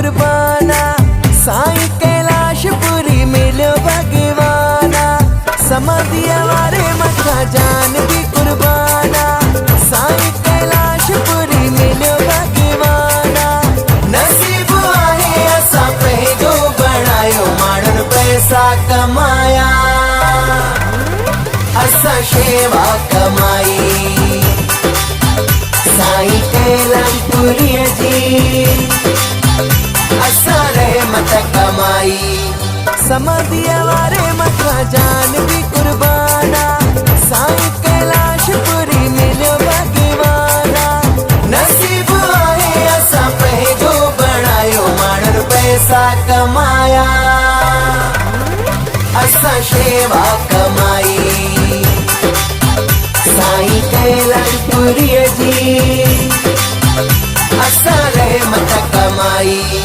कुर्बाना, साईं कैलाशपुरी मिलो भगवाना। समाधिया वारे मथा जान भी कुर्बाना, साईं कैलाशपुरी मिलो भगवाना। नसीब आहे असां पंहिंजो बणायो, माण्हुनि पैसा कमाया असां शेवा कमाई। साईं कैलाशपुरीअ जी असां रहमत कमाई। समाधिया वारे मथा जान भी कुर्बाना, साईं कैलाशपुरी मिलो भगवाना। नसीब आहे असां पंहिंजो बणायो, माण्हुनि पैसा कमाया असां शेवा कमाई। साईं कैलाशपुरीअ जी असां रहमत कमाई।